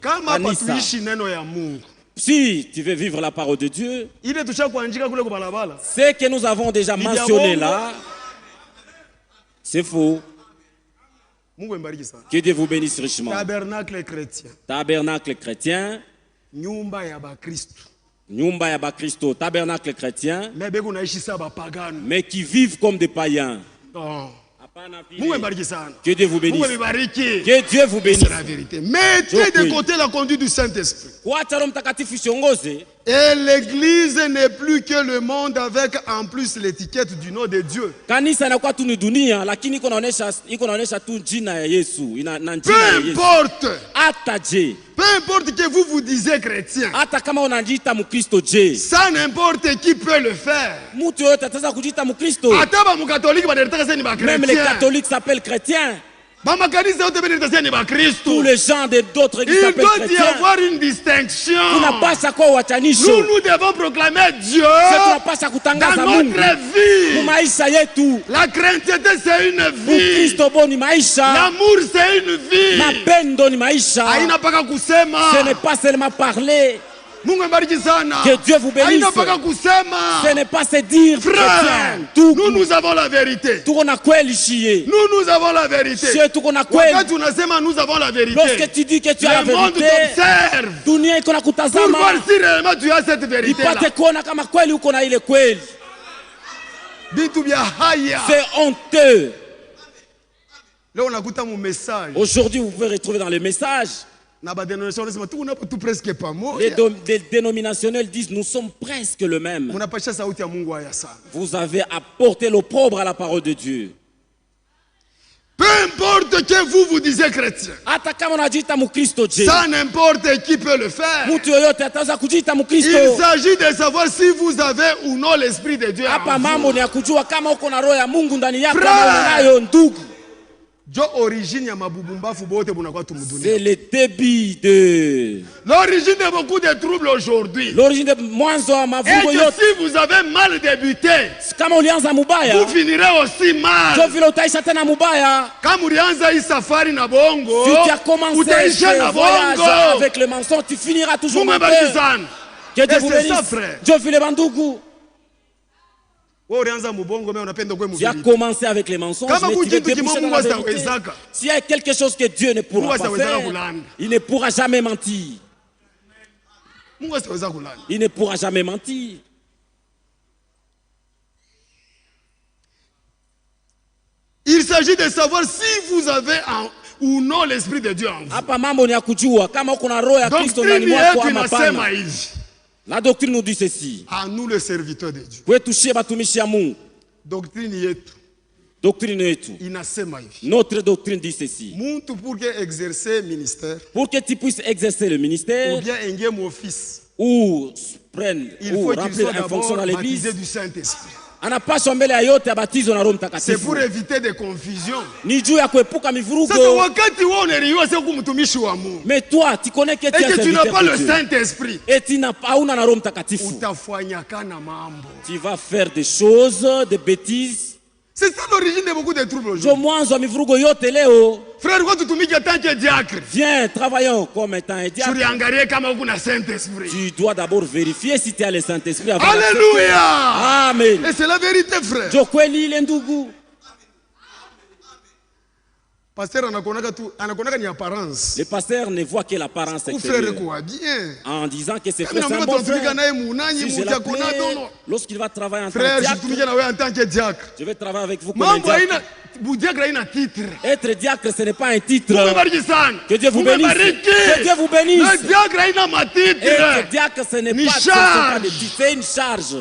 Kanisa. Si tu veux vivre la parole de Dieu, ce que nous avons déjà mentionné là, c'est faux. Que Dieu vous bénisse richement. Tabernacle chrétien. Tabernacle chrétien. Nyumba ya ba Kristo. Nyumba ya ba Kristo. Tabernacle chrétien. Mais qui vivent comme des païens. Oh. Que Dieu vous bénisse. Que Dieu vous bénisse. C'est la vérité. Mettez de côté la conduite du Saint-Esprit. Et l'église n'est plus que le monde avec en plus l'étiquette du nom de Dieu. Peu importe. Peu importe que vous vous disiez chrétien. Ça n'importe qui peut le faire. Même les catholiques s'appellent chrétiens. Tous les gens d'autres églises s'appellent chrétiens. Il doit y avoir une distinction. Nous devons proclamer Dieu dans notre vie. La crainteté c'est une vie. L'amour c'est une vie. Ce n'est pas seulement parler. Que Dieu vous bénisse. Ce n'est pas se dire frère, nous avons la vérité. Nous avons la vérité. Nous avons la vérité. Lorsque tu dis que tu as la vérité, pour voir si réellement tu as cette vérité là. C'est honteux. Aujourd'hui vous pouvez retrouver dans le message. Les dénominationnels disent nous sommes presque le même. Vous avez apporté l'opprobre à la parole de Dieu. Peu importe que vous vous disiez chrétien. Ça n'importe qui peut le faire. Il s'agit de savoir si vous avez ou non l'esprit de Dieu. C'est le débit de l'origine de beaucoup de troubles aujourd'hui. L'origine de et que si vous avez mal débuté, vous finirez aussi mal. Quand safari na bongo, si tu as commencé ce voyage avec le mensonge, tu finiras toujours mal. Que Dieu vous bénisse. Dieu fait les bandoukou. Tu as commencé avec les mensonges, mais tu veux déboucher dans la vérité. S'il y a quelque chose que Dieu ne pourra pas faire, il ne pourra jamais mentir. Il ne pourra jamais mentir. Il s'agit de savoir si vous avez ou non l'esprit de Dieu en vous. La doctrine nous dit ceci. À nous les serviteurs de Dieu. Doctrine yetu. Notre doctrine dit ceci. Pour que tu puisses exercer le ministère, ou bien ou prendre, ou remplir une fonction dans l'église, c'est pour éviter des confusions. Mais toi, tu connais que tu n'as pas le Saint-Esprit. Et tu n'as pas tu vas faire des choses, des bêtises. C'est ça l'origine de beaucoup de troubles aujourd'hui. Frère, viens, travaillons comme étant un diacre. Tu dois d'abord vérifier si tu as le Saint-Esprit. Alléluia. Amen. Et c'est la vérité, frère. Le pasteur ne voit que l'apparence extérieure. En disant que c'est frère, c'est un bon frère. Si je l'appelais, lorsqu'il va travailler en tant que diacre, je vais travailler avec vous comme un diacre. Être diacre, ce n'est pas un titre. Que Dieu vous bénisse. Que Dieu vous bénisse. Être diacre, ce n'est pas des titres, c'est une charge.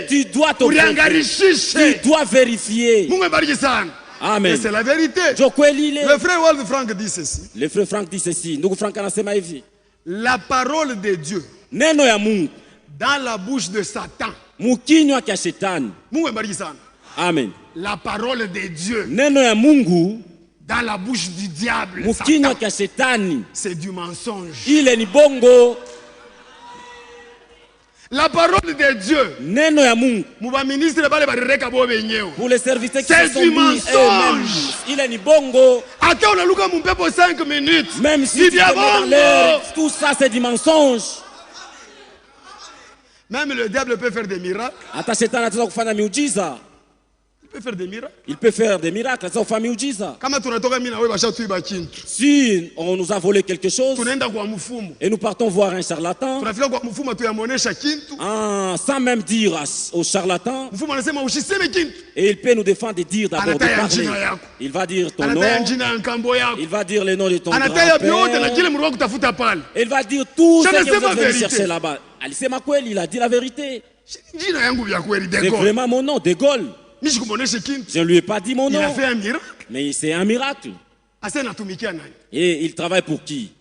Tu dois t'occuper. Tu dois vérifier. Amen. Et c'est la vérité. Le frère Walter Frank dit ceci. Le frère Frank dit ceci. La parole de Dieu dans la bouche de Satan. Amen. La parole de Dieu dans la bouche du diable. C'est du mensonge. La parole de Dieu. Neno ya Mungu. Pour les serviteurs qui se sont mis eux-mêmes. Il est ni bongo. Même si tu te mets dans l'air, tout ça c'est du mensonge. Même le diable peut faire des miracles. Hata shetani anaweza kufanya miujiza. Il peut faire des miracles. Il peut faire des miracles. Ça fait miujiza. Si on nous a volé quelque chose et nous partons voir un charlatan, sans même dire au charlatan, et il peut nous défendre et dire d'abord de parler. Il va dire ton nom, il va dire le nom de ton grand-père, il va dire tout ce que vous êtes venu chercher là-bas. Alisema kweli, il a dit la vérité. C'est vraiment mon nom, De Gaulle. Je ne lui ai pas dit mon nom. Il a fait un miracle. Mais c'est un miracle. Et il travaille pour qui?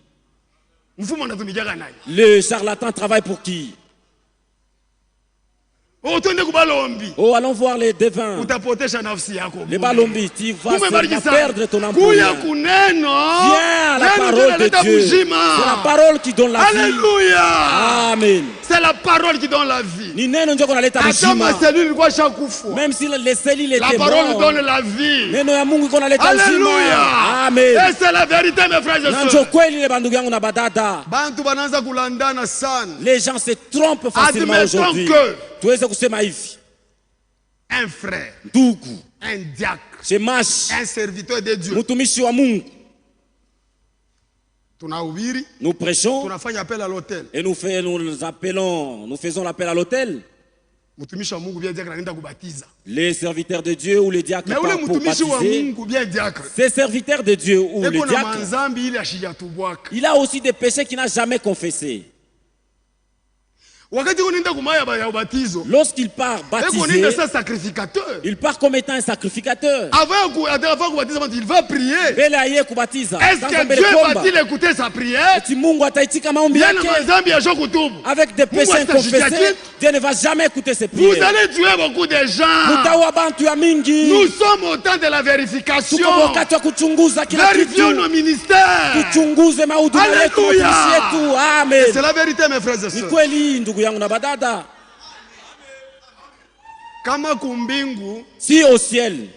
Le charlatan travaille pour qui? Oh, allons voir les devins. Les balombi, tu vas perdre ton emploi. Viens à la parole de Dieu. C'est la parole qui donne la vie. Alléluia. Amen. C'est la parole qui donne la vie. Même si les cellules étaient la parole donne la vie. Alléluia. Amen. Et c'est la vérité, mes frères et sœurs. Les gens se trompent facilement aujourd'hui. Un frère, un diacre, un serviteur de Dieu. Nous prêchons appel à l'hôtel. Et nous faisons l'appel à l'hôtel. Les serviteurs de Dieu ou les diacres pour baptiser. Ces serviteurs de Dieu ou les diacres, il a aussi des péchés qu'il n'a jamais confessés. Lorsqu'il part baptiser, il part comme étant un sacrificateur. Il va prier. Est-ce que Dieu va-t-il écouter sa prière? Avec des péchés confessés, Dieu ne va jamais écouter ses prières. Vous allez tuer beaucoup de gens. Nous sommes au temps de la vérification. Vérifions nos ministères. Alléluia. C'est la vérité, mes frères et sœurs. Si au ciel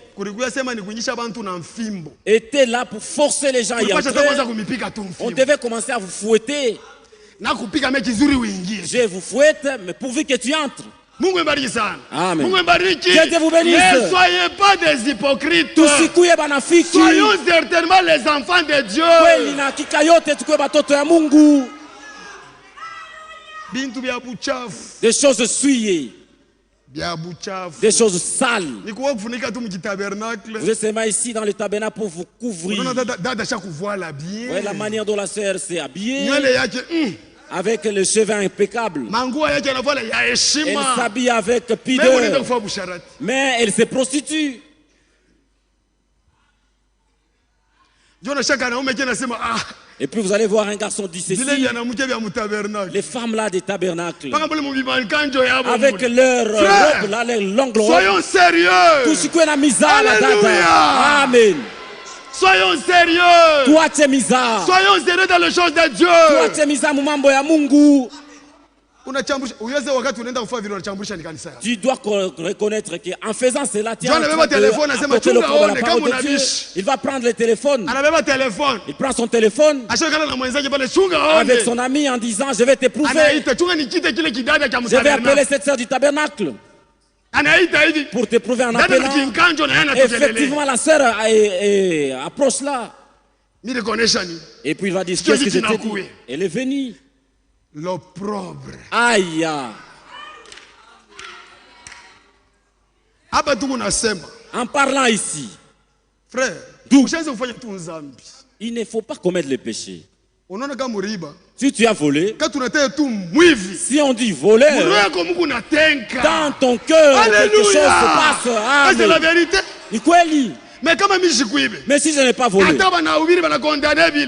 était là pour forcer les gens à y entrer, on devait commencer à vous fouetter. Je vous fouette, mais pourvu que tu entres. Amen. Dieu vous bénisse. Ne soyez pas des hypocrites. Soyons certainement les enfants de Dieu. Des choses souillées, des choses sales. Vous êtes seulement ici dans le tabernacle pour vous couvrir. Ouais, la manière dont la sœur s'est habillée, avec les cheveux impeccables. Elle s'habille avec pudeur, mais elle se prostitue. Et puis vous allez voir un garçon dit ceci. Les femmes là des tabernacles, avec leurs robes là, leurs longues robes. Soyons sérieux. Tout ce qu'on a mis à la dada. Amen. Soyons sérieux. Toi tu es misa. Soyons sérieux dans les choses de Dieu. Toi tu es misa mumambo ya Mungu. Tu dois reconnaître qu'en faisant cela, tu il va prendre le téléphone. Il prend son téléphone avec son ami en disant je vais t'éprouver. Je vais appeler cette sœur du tabernacle pour t'éprouver en appelant. Effectivement, la sœur approche là. Et puis il va dire qu'est-ce que je t'ai dit. Elle est venue. L'opprobre. Aïe. En parlant ici, frère, il ne faut pas commettre le péché. Si tu as volé, si on dit voleur, dans ton cœur, quelque chose se passe. C'est la vérité. Mais si je n'ai pas volé,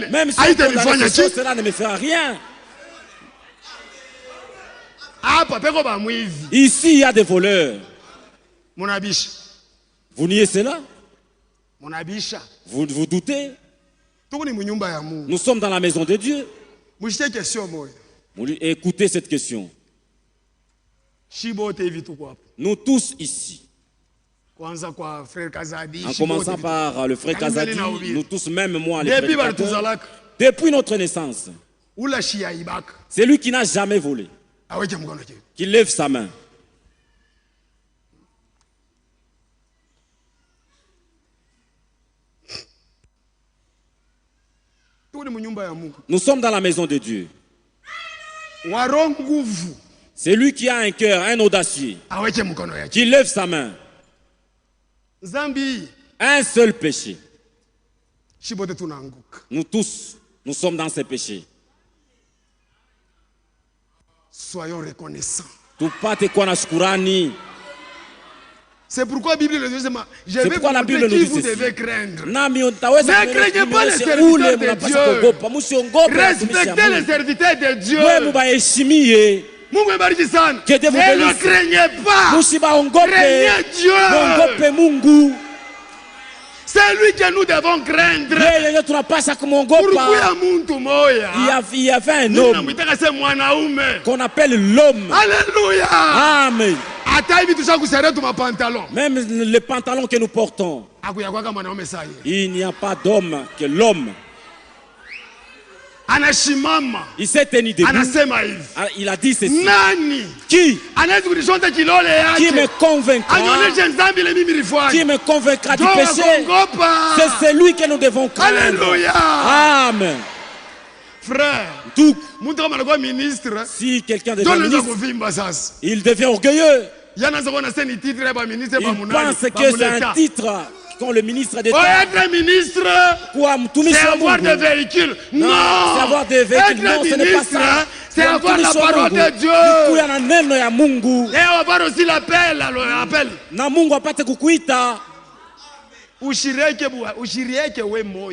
même si on condamne quelque chose, cela ne me fera rien. Ici, il y a des voleurs. Vous niez cela? Vous vous doutez? Nous sommes dans la maison de Dieu. Écoutez cette question. Nous tous ici. En commençant par le frère Kazadi, nous tous, même moi, les prédicateurs, depuis notre naissance, c'est lui qui n'a jamais volé, qui lève sa main. Nous sommes dans la maison de Dieu. C'est lui qui a un cœur, un audacieux, qui lève sa main. Un seul péché. Nous tous, nous sommes dans ces péchés. Soyons reconnaissants. C'est pourquoi la Bible nous dit, je vais vous montrer qui vous devez craindre. Ne craignez pas les serviteurs de Dieu. Respectez les serviteurs de Dieu. Ne le craignez pas. Craignez Dieu. C'est lui que nous devons craindre. Il y avait un homme qu'on appelle l'homme. Alléluia. Amen. Même les pantalons que nous portons, il n'y a pas d'homme que l'homme. Il s'est tenu debout. Il a dit ceci. Qui me convaincra? Qui me convaincra du péché? C'est celui que nous devons craindre. Alléluia. Amen. Frère, si quelqu'un devient ministre, il devient orgueilleux. Il pense que c'est un titre quand le ministre d'État. Être ministre, c'est avoir des véhicules. Non, c'est avoir des véhicules. Non, ce n'est pas ça. C'est avoir la parole de Dieu. Et avoir aussi l'appel.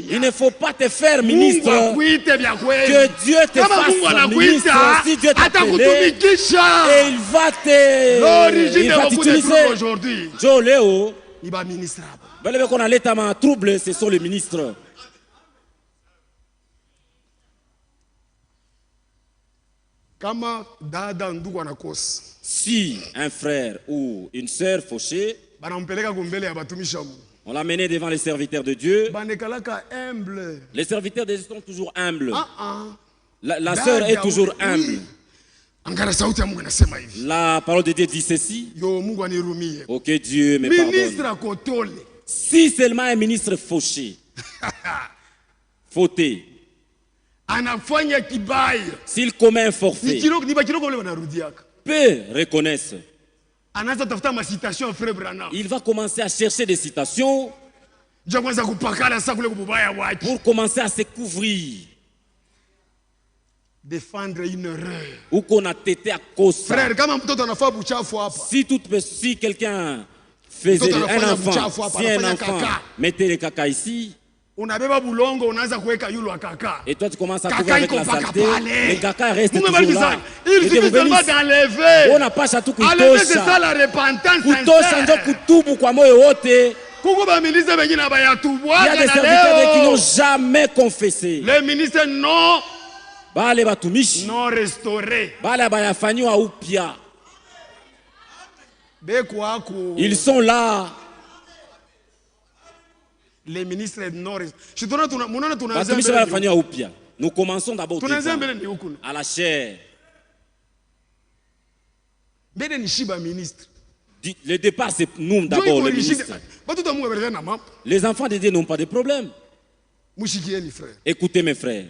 Il ne faut pas te faire ministre. Que Dieu te fasse ministre. Si Dieu t'appelle, et il va t'utiliser. Joe Léo, qu'on a l'état en trouble, ce sont les ministres. Si un frère ou une sœur fauchée, on l'a mené devant les serviteurs de Dieu. Les serviteurs de Dieu sont toujours humbles. La sœur est toujours humble. La parole de Dieu dit ceci. Ok, Dieu me pardonne. Si seulement un ministre fauché, fauté, s'il commet un forfait, peu reconnaissent. Il va commencer à chercher des citations pour commencer à se couvrir. Défendre une erreur. Ou qu'on a tété à cause. Frère, si quelqu'un faisait un enfant, si un enfant mettait le caca ici, et toi tu commences à couvrir avec la saleté, le caca reste toujours là. Il suffit seulement d'enlever. Enlever, c'est ça la repentance sincère. Il y a des serviteurs qui n'ont jamais confessé. Les ministres non restaurés. Ils sont là. Les ministres non restaurés. Nous commençons d'abord à la chair. Le départ, c'est nous d'abord, les ministres. Les enfants de Dieu n'ont pas de problème. Écoutez mes frères.